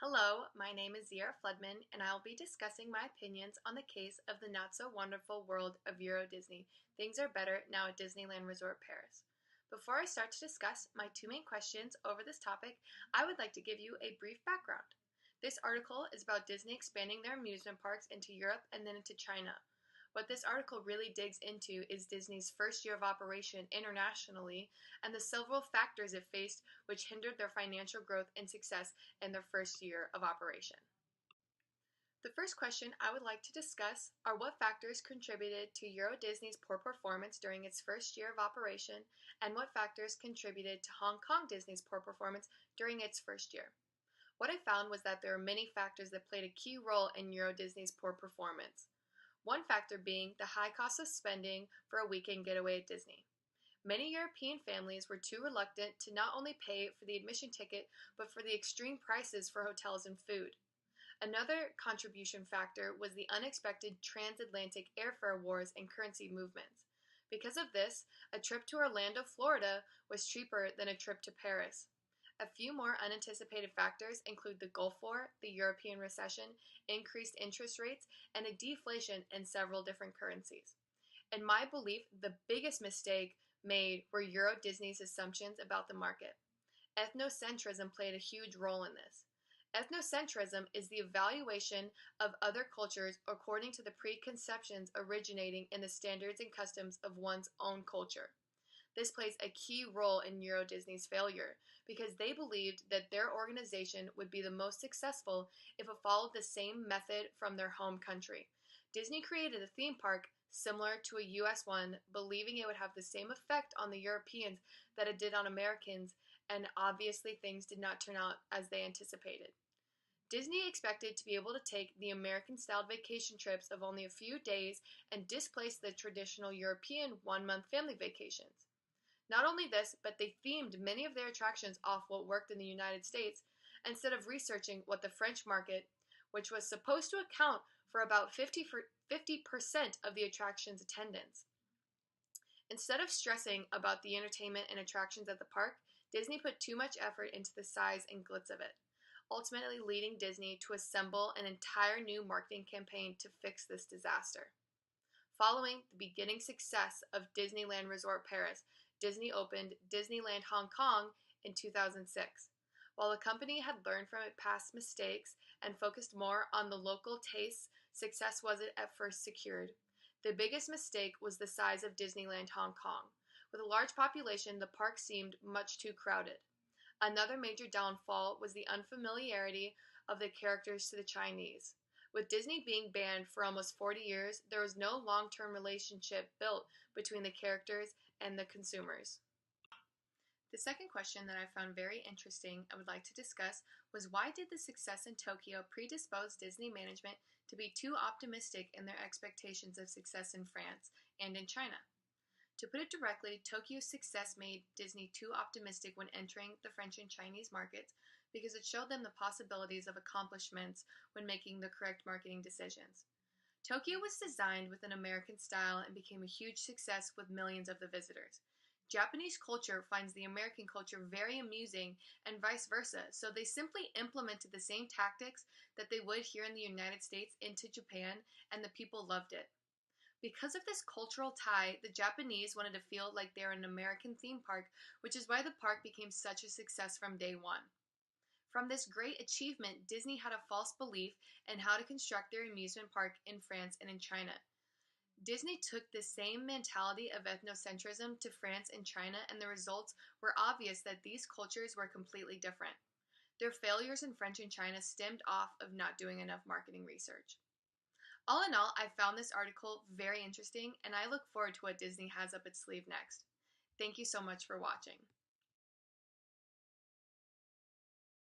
Hello, my name is Zira Floodman, and I will be discussing my opinions on the case of the not-so-wonderful world of EuroDisney. Things are better now at Disneyland Resort Paris. Before I start to discuss my two main questions over this topic, I would like to give you a brief background. This article is about Disney expanding their amusement parks into Europe and then into China. What this article really digs into is Disney's first year of operation internationally and the several factors it faced which hindered their financial growth and success in their first year of operation. The first question I would like to discuss are what factors contributed to EuroDisney's poor performance during its first year of operation and what factors contributed to Hong Kong Disney's poor performance during its first year. What I found was that there are many factors that played a key role in EuroDisney's poor performance. One factor being the high cost of spending for a weekend getaway at Disney. Many European families were too reluctant to not only pay for the admission ticket, but for the extreme prices for hotels and food. Another contribution factor was the unexpected transatlantic airfare wars and currency movements. Because of this, a trip to Orlando, Florida was cheaper than a trip to Paris. A few more unanticipated factors include the Gulf War, the European recession, increased interest rates, and a deflation in several different currencies. In my belief, the biggest mistake made were EuroDisney's assumptions about the market. Ethnocentrism played a huge role in this. Ethnocentrism is the evaluation of other cultures according to the preconceptions originating in the standards and customs of one's own culture. This plays a key role in EuroDisney's failure because they believed that their organization would be the most successful if it followed the same method from their home country. Disney created a theme park similar to a US one, believing it would have the same effect on the Europeans that it did on Americans, and obviously things did not turn out as they anticipated. Disney expected to be able to take the American-styled vacation trips of only a few days and displace the traditional European one-month family vacations. Not only this, but they themed many of their attractions off what worked in the United States instead of researching what the French market, which was supposed to account for about 50% of the attraction's attendance. Instead of stressing about the entertainment and attractions at the park, Disney put too much effort into the size and glitz of it, ultimately leading Disney to assemble an entire new marketing campaign to fix this disaster. Following the beginning success of Disneyland Resort Paris, Disney opened Disneyland Hong Kong in 2006. While the company had learned from its past mistakes and focused more on the local tastes, success wasn't at first secured. The biggest mistake was the size of Disneyland Hong Kong. With a large population, the park seemed much too crowded. Another major downfall was the unfamiliarity of the characters to the Chinese. With Disney being banned for almost 40 years, there was no long-term relationship built between the characters and the consumers. The second question that I found very interesting and would like to discuss was why did the success in Tokyo predispose Disney management to be too optimistic in their expectations of success in France and in China? To put it directly, Tokyo's success made Disney too optimistic when entering the French and Chinese markets because it showed them the possibilities of accomplishments when making the correct marketing decisions. Tokyo was designed with an American style and became a huge success with millions of the visitors. Japanese culture finds the American culture very amusing and vice versa, so they simply implemented the same tactics that they would here in the United States into Japan, and the people loved it. Because of this cultural tie, the Japanese wanted to feel like they were an American theme park, which is why the park became such a success from day one. From this great achievement, Disney had a false belief in how to construct their amusement park in France and in China. Disney took the same mentality of ethnocentrism to France and China, and the results were obvious that these cultures were completely different. Their failures in French and China stemmed off of not doing enough marketing research. All in all, I found this article very interesting, and I look forward to what Disney has up its sleeve next. Thank you so much for watching.